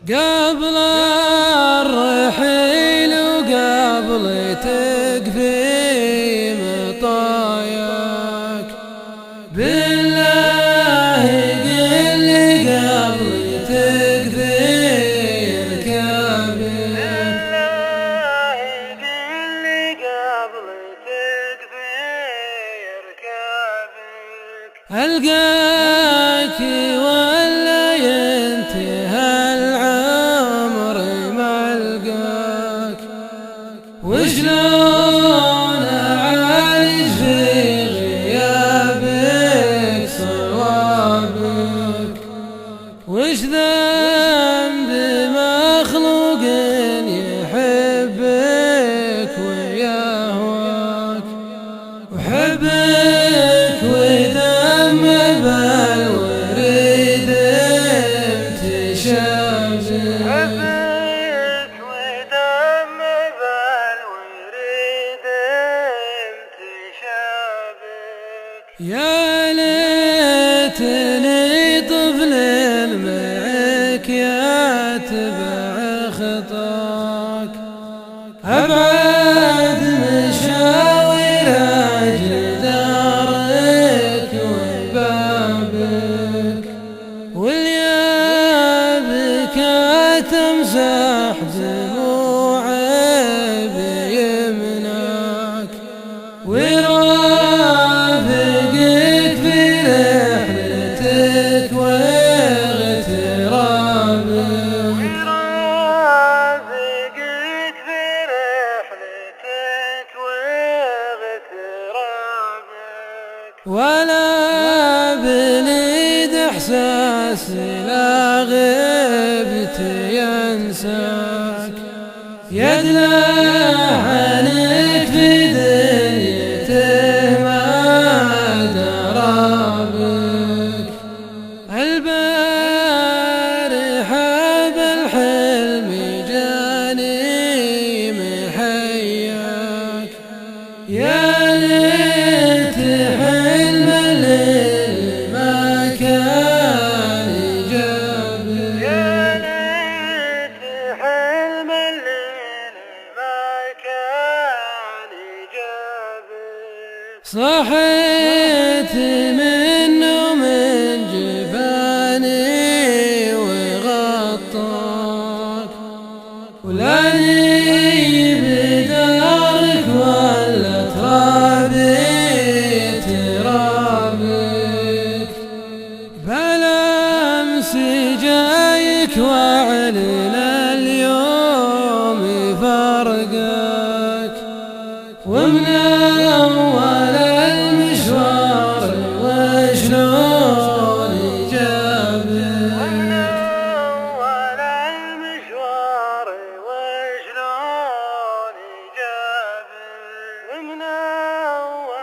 قبل الرحيل وقبل تقفي مطاياك بالله قل لي قبل تقفي ركابك، بالله قل لي قبل تقفي ركابك. ألقاك ولا ينتهى العمر ما ألقاك، وشلون أعالج في غيابك صوابك، وش ذنب مخلوق يحبك ويهواك، وحبك ودم بالوريد امتشابك، حبك ودم بالوريد امتشابك. يا ليتني طفل معك يتبع خطاك، أبعد مشاوير أجل دارك وبابك، واليابك تمسح دموعي بيمناك، ورافقك في رحلتك واغترابك، ورافقك في رحلتك واغترابك. ولا بليد احساس لا غبت ينساك، يدلعنك في دنيته ما درابك، البارحة بالحلم جاني محياك، يا ليت حلم الليل ما كان جابك، يا ليت حلم الليل ما كان جابك. صحيت منه من جباني وغطاك، ولاني بدارك ولا ترابي ترابك، بلمس جايك واعلن اليوم فرقك، ومن أول المشوار وشلون جابك، ومن أول المشوار وشلون جابك. ومن أول